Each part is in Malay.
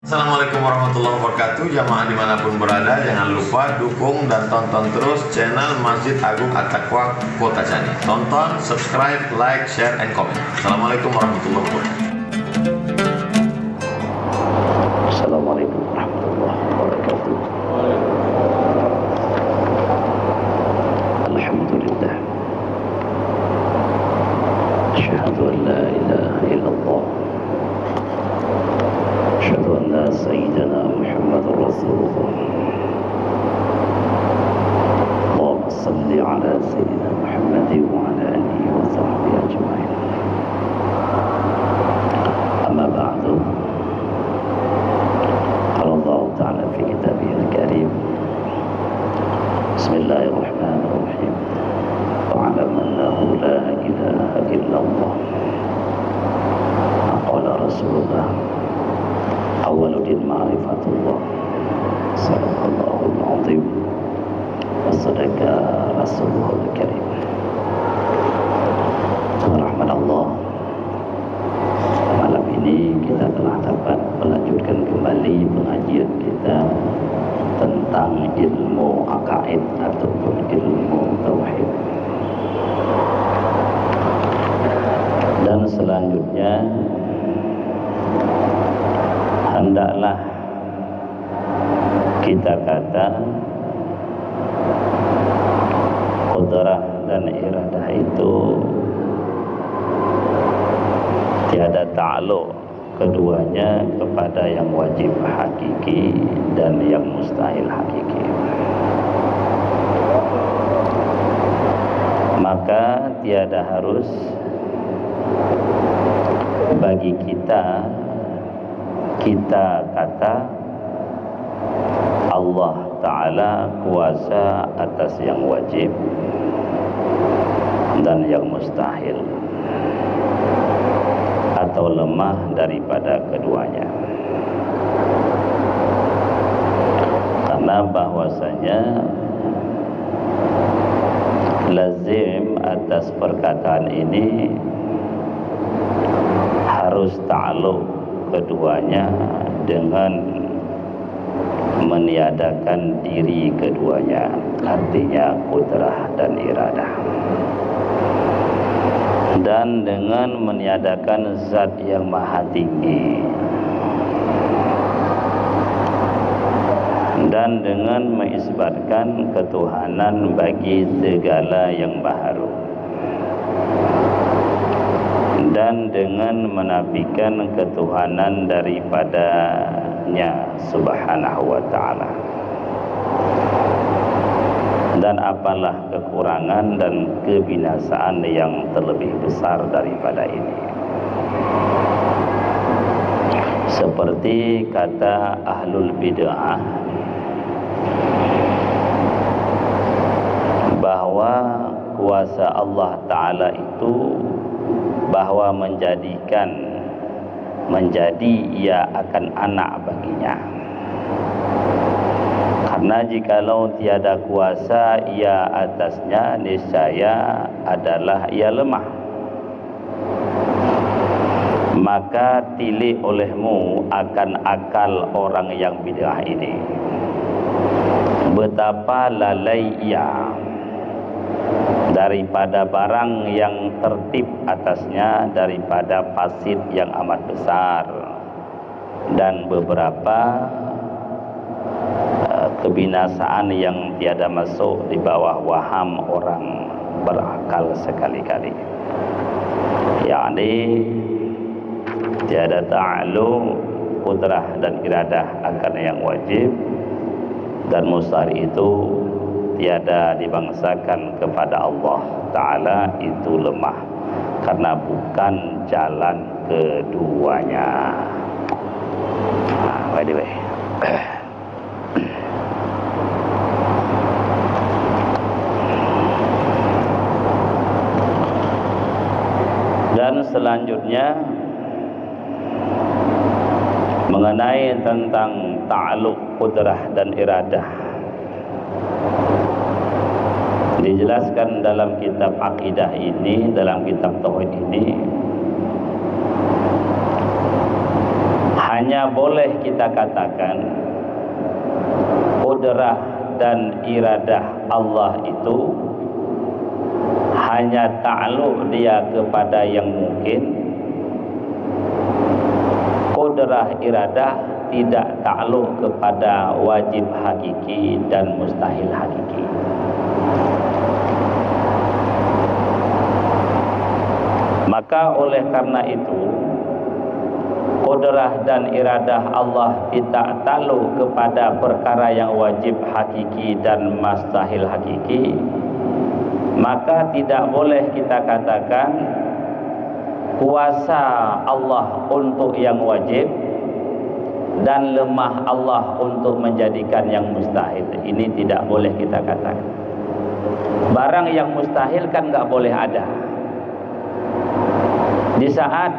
Assalamualaikum warahmatullahi wabarakatuh. Jamaah dimanapun berada, jangan lupa dukung dan tonton terus channel Masjid Agung At-Taqwa Kota Cani. Tonton, subscribe, like, share, and comment. Assalamualaikum warahmatullahi wabarakatuh. Assalamualaikum warahmatullahi wabarakatuh. Alhamdulillah. Asyhadu an la ilaha illallah. Asyhadu anna sayyidana Muhammadar Rasulullah. Allahumma salli ala sayyidina Muhammad wa ala alihi wa sahbihi ajma'in. Amma ba'du. Allah Ta'ala fi kitabihil karim. Bismillahirrahmanirrahim. Wa'alam annahu la ilaha illallah. Qala Rasulullah awwaluddin ma'rifatullah. Sadaqallahul azim wa sadaqa Rasulullahul karim. Rahmat Allah, malam ini kita telah dapat melanjutkan kembali pengajian kita tentang ilmu aqaid ataupun ilmu tauhid. Dan selanjutnya hendaklah kita kata qudrah dan iradah itu tiada ta'alluq keduanya kepada yang wajib hakiki dan yang mustahil hakiki. Maka tiada harus bagi kita kata Allah Ta'ala kuasa atas yang wajib dan yang mustahil, atau lemah daripada keduanya. Karena bahwasanya lazim atas perkataan ini harus ta'alluq keduanya dengan meniadakan diri keduanya, artinya qudrah dan iradah, dan dengan meniadakan zat yang maha tinggi, dan dengan mengisbatkan ketuhanan bagi segala yang baharu, dan dengan menafikan ketuhanan daripadanya subhanahu wa ta'ala. Dan apalah kekurangan dan kebinasaan yang terlebih besar daripada ini. Seperti kata ahlul bid'ah bahwa kuasa Allah Ta'ala itu bahwa menjadi ia akan anak baginya. Karena jikalau tiada kuasa ia atasnya, niscaya adalah ia lemah. Maka tilik olehmu akan akal orang yang bid'ah ini, betapa lalai ia daripada barang yang tertib atasnya, daripada fasid yang amat besar, dan beberapa kebinasaan yang tiada masuk di bawah waham orang berakal sekali-kali. yakni tiada ta'alluq qudrah dan iradah akan yang wajib dan mustahil itu tiada dibangsakan kepada Allah Ta'ala, itu lemah karena bukan jalan keduanya. By the way, dan selanjutnya mengenai tentang ta'alluq qudrah dan iradah, dijelaskan dalam kitab akidah ini, dalam kitab tauhid ini, hanya boleh kita katakan qudrah dan iradah Allah itu hanya ta'alluq dia kepada yang mungkin. Qudrah iradah tidak ta'alluq kepada wajib hakiki dan mustahil hakiki. Maka oleh karena itu qudrah dan iradah Allah tidak ta'alluq kepada perkara yang wajib hakiki dan mustahil hakiki, maka tidak boleh kita katakan kuasa Allah untuk yang wajib dan lemah Allah untuk menjadikan yang mustahil. Ini tidak boleh kita katakan. Barang yang mustahil kan nggak boleh ada. Di saat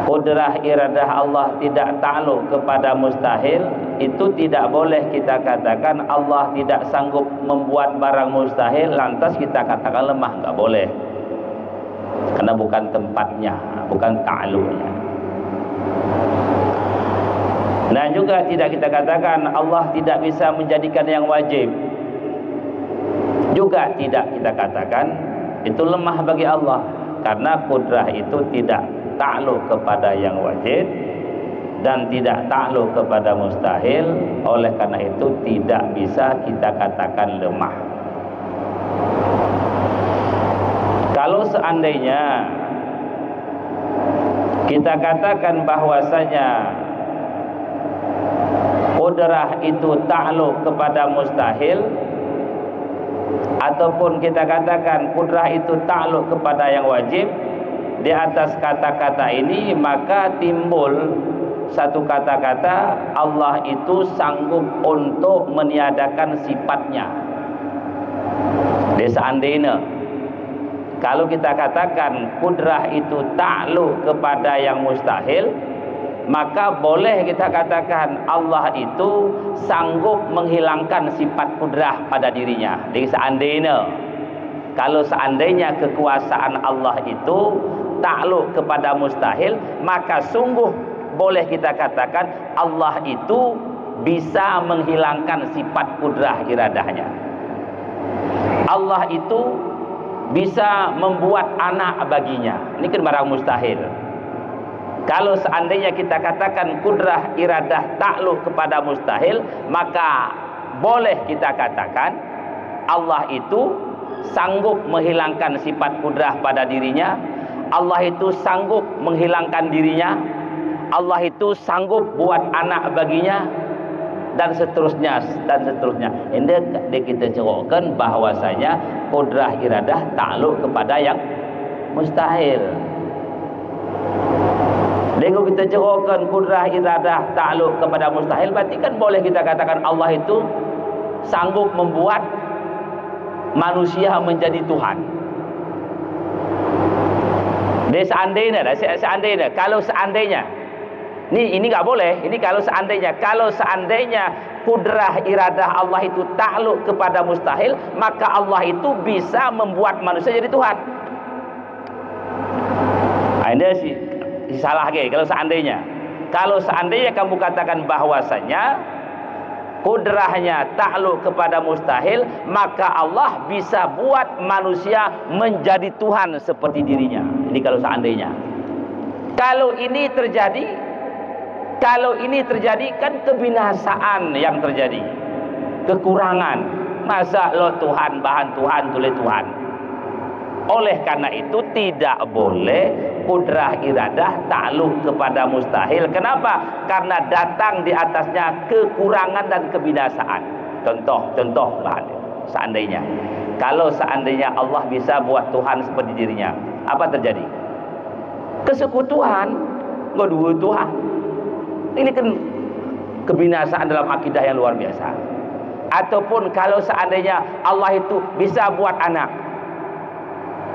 qudrah iradah Allah tidak ta'alluq kepada mustahil, itu tidak boleh kita katakan Allah tidak sanggup membuat barang mustahil lantas kita katakan lemah. Nggak boleh, karena bukan tempatnya, bukan ta'alluqnya. Nah, juga tidak kita katakan Allah tidak bisa menjadikan yang wajib, juga tidak kita katakan itu lemah bagi Allah, karena qudrah itu tidak ta'alluq kepada yang wajib dan tidak ta'alluq kepada mustahil. Oleh karena itu tidak bisa kita katakan lemah. Kalau seandainya kita katakan bahwasanya qudrah itu ta'alluq kepada mustahil, ataupun kita katakan qudrah itu ta'alluq kepada yang wajib, di atas kata-kata ini maka timbul satu kata-kata, Allah itu sanggup untuk meniadakan sifatnya. Di seandainya kalau kita katakan qudrah itu ta'alluq kepada yang mustahil, maka boleh kita katakan Allah itu sanggup menghilangkan sifat qudrah pada dirinya. Di seandainya, kalau seandainya kekuasaan Allah itu ta'alluq kepada mustahil, maka sungguh boleh kita katakan Allah itu bisa menghilangkan sifat qudrah iradahnya. Allah itu bisa membuat anak baginya. Ini kan barang mustahil. Kalau seandainya kita katakan qudrah iradah ta'alluq kepada mustahil, maka boleh kita katakan Allah itu sanggup menghilangkan sifat qudrah pada dirinya. Allah itu sanggup menghilangkan dirinya. Allah itu sanggup buat anak baginya, dan seterusnya dan seterusnya. Ini kita ceritakan bahwasanya qudrah iradah ta'alluq kepada yang mustahil. Kalau kita ceritakan qudrah iradah ta'alluq kepada mustahil, berarti kan boleh kita katakan Allah itu sanggup membuat manusia menjadi Tuhan. Dia seandainya, kalau seandainya, ini nggak boleh. Ini kalau seandainya qudrah iradah Allah itu ta'alluq kepada mustahil, maka Allah itu bisa membuat manusia jadi Tuhan. Nah, ini sih salah lagi. Kalau seandainya kamu katakan bahwasanya qudrahnya ta'alluq kepada mustahil, maka Allah bisa buat manusia menjadi Tuhan seperti dirinya. Ini kalau seandainya. Kalau ini terjadi kan kebinasaan yang terjadi, kekurangan. Masa lo Tuhan, bahan Tuhan, tulis Tuhan. Oleh karena itu tidak boleh qudrah iradah ta'alluq kepada mustahil. Kenapa? Karena datang di atasnya kekurangan dan kebinasaan. Contoh bahan. Seandainya, kalau seandainya Allah bisa buat Tuhan seperti dirinya, apa terjadi? Kesekutuan, nggak dua Tuhan. Ini kan kebinasaan dalam akidah yang luar biasa. Ataupun kalau seandainya Allah itu bisa buat anak,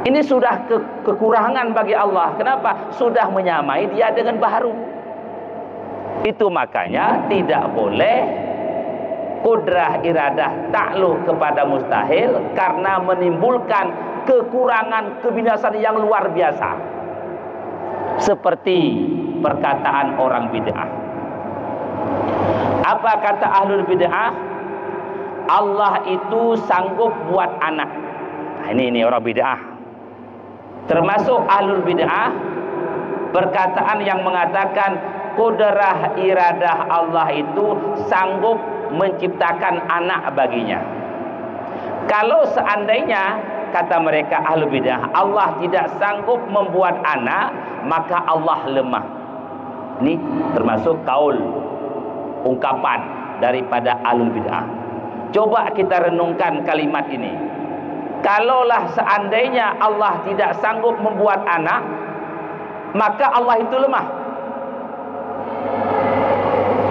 ini sudah kekurangan bagi Allah. Kenapa? Sudah menyamai dia dengan baharu. Itu makanya tidak boleh qudrah iradah ta'alluq kepada mustahil, karena menimbulkan kekurangan kebinasaan yang luar biasa. seperti perkataan orang bid'ah. Apa kata ahlul bid'ah? Allah itu sanggup buat anak. Nah, ini orang bid'ah. Termasuk ahlul bid'ah perkataan yang mengatakan kudrah iradah Allah itu sanggup menciptakan anak baginya. Kalau seandainya, kata mereka ahlul bid'ah, Allah tidak sanggup membuat anak, maka Allah lemah. Ini termasuk kaul, ungkapan daripada ahlul bid'ah. Coba kita renungkan kalimat ini. Kalaulah seandainya Allah tidak sanggup membuat anak, maka Allah itu lemah.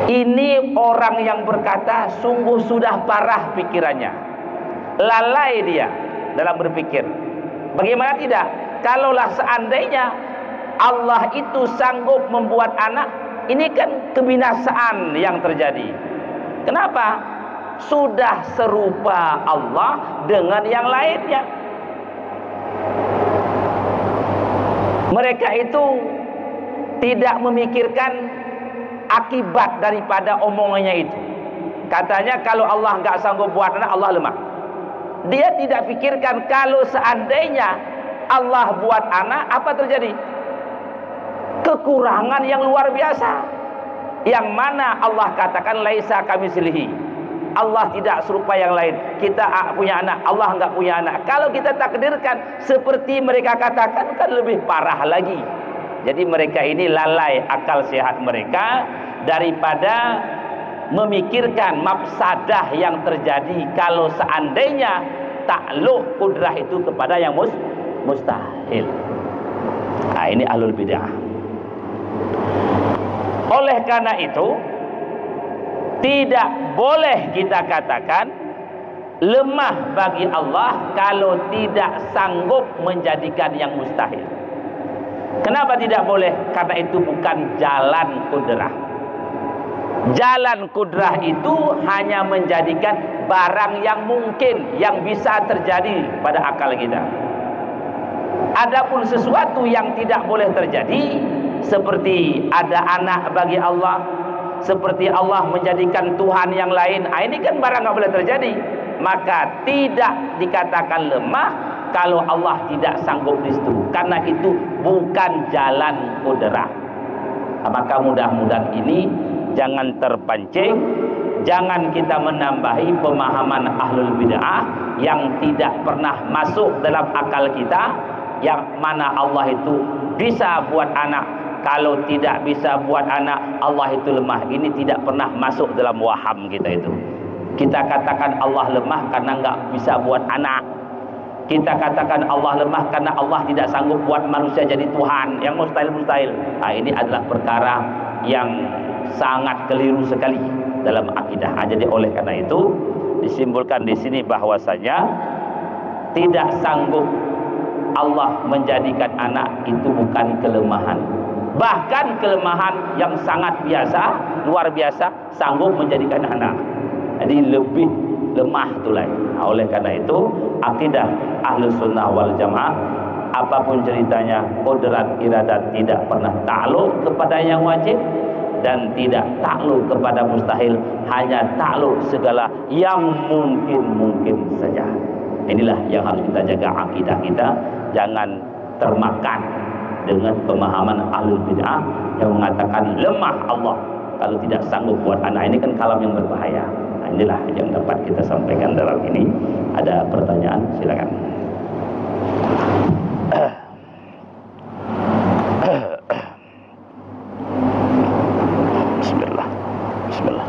Ini orang yang berkata sungguh sudah parah pikirannya, lalai dia dalam berpikir. Bagaimana tidak? Kalaulah seandainya Allah itu sanggup membuat anak, ini kan kebinasaan yang terjadi. Kenapa? Sudah serupa Allah dengan yang lainnya. Mereka itu tidak memikirkan akibat daripada omongannya itu. Katanya kalau Allah nggak sanggup buat anak, Allah lemah. Dia tidak pikirkan kalau seandainya Allah buat anak, apa terjadi? Kekurangan yang luar biasa. Yang mana Allah katakan laisa kamitslihi. Allah tidak serupa yang lain. Kita punya anak, Allah enggak punya anak. Kalau kita takdirkan seperti mereka katakan, kan lebih parah lagi. Jadi mereka ini lalai akal sehat mereka daripada memikirkan mafsadah yang terjadi kalau seandainya takluk kudrah itu kepada yang mustahil. Nah, ini ahlul bid'ah. Oleh karena itu, tidak boleh kita katakan lemah bagi Allah kalau tidak sanggup menjadikan yang mustahil. Kenapa tidak boleh? Karena itu bukan jalan kudrah. Jalan kudrah itu hanya menjadikan barang yang mungkin, yang bisa terjadi pada akal kita. Adapun sesuatu yang tidak boleh terjadi, seperti ada anak bagi Allah, seperti Allah menjadikan Tuhan yang lain, ini kan barang nggak boleh terjadi. Maka tidak dikatakan lemah kalau Allah tidak sanggup di situ, karena itu bukan jalan kudrah. Maka mudah-mudahan ini jangan terpancing, jangan kita menambahi pemahaman ahlul bid'ah yang tidak pernah masuk dalam akal kita, yang mana Allah itu bisa buat anak. Kalau tidak bisa buat anak, Allah itu lemah. Ini tidak pernah masuk dalam waham kita itu. Kita katakan Allah lemah karena nggak bisa buat anak. Kita katakan Allah lemah karena Allah tidak sanggup buat manusia jadi Tuhan, yang mustahil-mustahil. Nah, ini adalah perkara yang sangat keliru sekali dalam akidah. Jadi oleh karena itu disimpulkan di sini bahwasanya tidak sanggup Allah menjadikan anak itu bukan kelemahan. Bahkan kelemahan yang sangat biasa, luar biasa, sanggup menjadikan anak. Jadi lebih lemah tu lain. Oleh karena itu, akidah Ahlus Sunnah wal Jamaah, apapun ceritanya, kodrat iradat tidak pernah takluk kepada yang wajib dan tidak takluk kepada mustahil, hanya takluk segala yang mungkin-mungkin saja. Inilah yang harus kita jaga akidah kita, jangan termakan dengan pemahaman ahlul bid'ah yang mengatakan lemah Allah kalau tidak sanggup buat anak. Ini kan kalam yang berbahaya. Nah, inilah yang dapat kita sampaikan dalam ini. Ada pertanyaan? Silakan. Bismillah. Bismillah.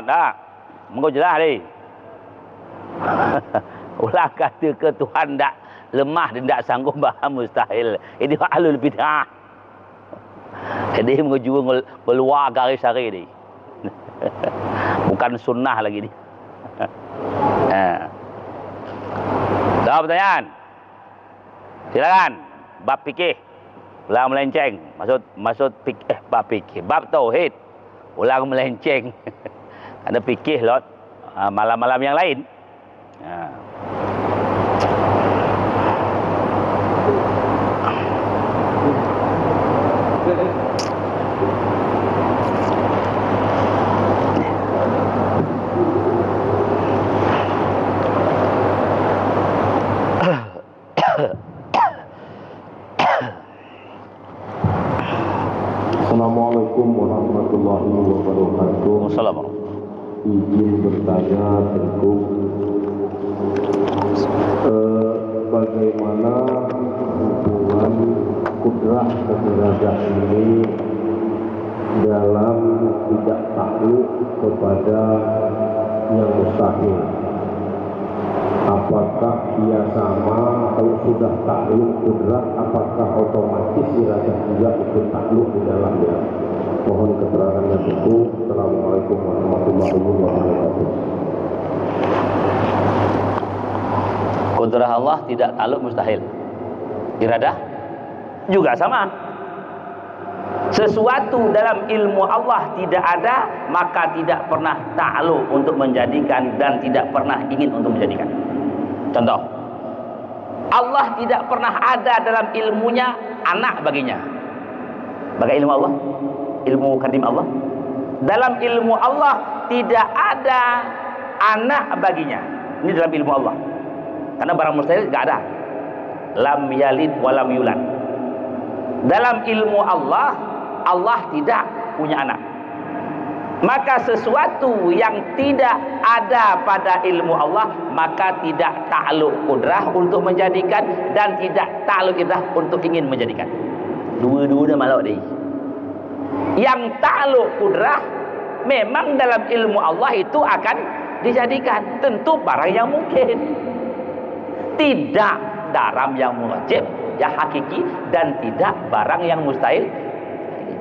Dah. Mengko jelas ni. Ulah kata ke Tuhan tak lemah dan tak sanggup bahas mustahil. Ini ahlul bid'ah. Jadi menjual keluar garis hari ni. Bukan sunnah lagi ni. Ada pertanyaan? Silakan. Bab fikih. Ulang melenceng. Maksud fikih, bab fikih. Bab tauhid. Ulang melenceng. Ada fikih lot. Malam-malam yang lain. Assalamualaikum warahmatullahi wabarakatuh. Wassalamualaikum. Izin bertanya tentu bagaimana hubungan kudrah dan iradah ini dalam tidak takluk kepada yang mustahil. Apakah dia sama kalau sudah takluk kudrah, apakah otomatis iradah juga ikut takluk di dalamnya? Mohon keterangannya itu. Assalamualaikum warahmatullahi wabarakatuh. Kudrah Allah tidak takluk mustahil. Iradah juga sama. Sesuatu dalam ilmu Allah tidak ada, maka tidak pernah takluk untuk menjadikan dan tidak pernah ingin untuk menjadikan. Contoh, Allah tidak pernah ada dalam ilmunya anak baginya. Bagi ilmu Allah, ilmu kadim Allah, dalam ilmu Allah tidak ada anak baginya. Ini dalam ilmu Allah. Karena barang mustahil tidak ada. Lam yalid walam yulad. Dalam ilmu Allah, Allah tidak punya anak. Maka sesuatu yang tidak ada pada ilmu Allah, maka tidak takluk kudrah untuk menjadikan dan tidak takluk kudrah untuk ingin menjadikan. Dua-dua malak deh. Yang takluk kudrah memang dalam ilmu Allah itu akan dijadikan, tentu barang yang mungkin, tidak dalam yang wajib, yang hakiki, dan tidak barang yang mustahil.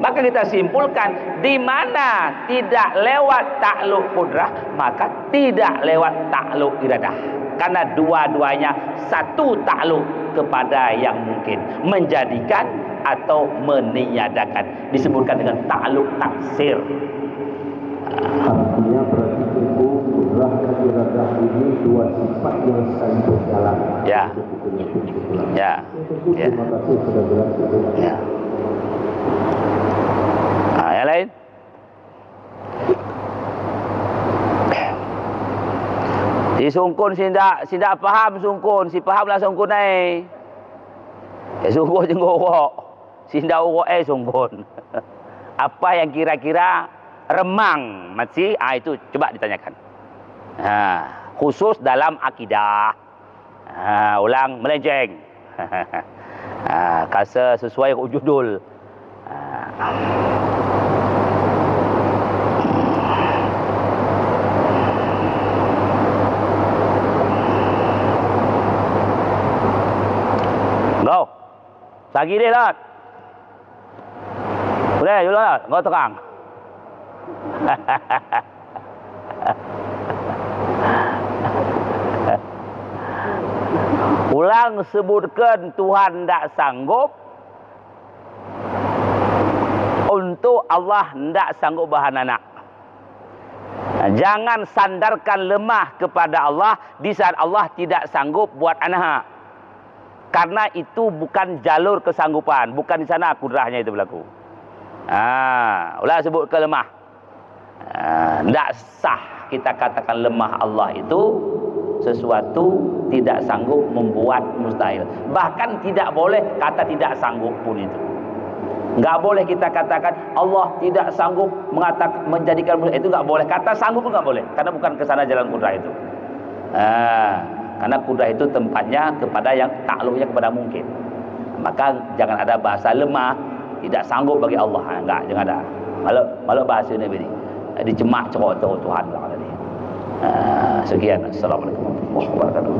Maka kita simpulkan, di mana tidak lewat takluk kudrah, maka tidak lewat takluk iradah. Karena dua-duanya satu takluk kepada yang mungkin, menjadikan atau meniadakan. Disebutkan dengan takluk taksir. Artinya berarti itu kudrah dan iradah ini dua sifat yang saling berjalan. Ya. Ya. Terima kasih sudah jelas. Ya. Yang lain? Si sungkun si tak faham sungkun, si faham lah sungkun ai. Sungkun jenggorok. Si ndak urok sungkun. Apa yang kira-kira remang masih itu coba ditanyakan. Khusus dalam akidah. Ulang melenceng. Kasa sesuai judul. Go. Sagi dia lah. Boleh juga lah. Go terang. Ulang sebutkan Tuhan tak sanggup untuk Allah tidak sanggup bahan anak. Jangan sandarkan lemah kepada Allah di saat Allah tidak sanggup buat anak. Karena itu bukan jalur kesanggupan, bukan di sana kudrahnya itu berlaku. Ulah sebut ke lemah. Tidak sah kita katakan lemah Allah itu sesuatu tidak sanggup membuat mustahil. Bahkan tidak boleh kata tidak sanggup pun itu. Enggak boleh kita katakan Allah tidak sanggup menjadikan mustahil, itu enggak boleh. Kata sanggup pun enggak boleh, karena bukan ke sana jalan kudrah itu. Karena kudrah itu tempatnya kepada yang takluknya kepada mungkin. Maka jangan ada bahasa lemah, tidak sanggup bagi Allah. Enggak, jangan ada. Malah bahasa ini begini. Dicemak cerot Tuhan lah tadi. Sekian. Assalamualaikum warahmatullahi wabarakatuh.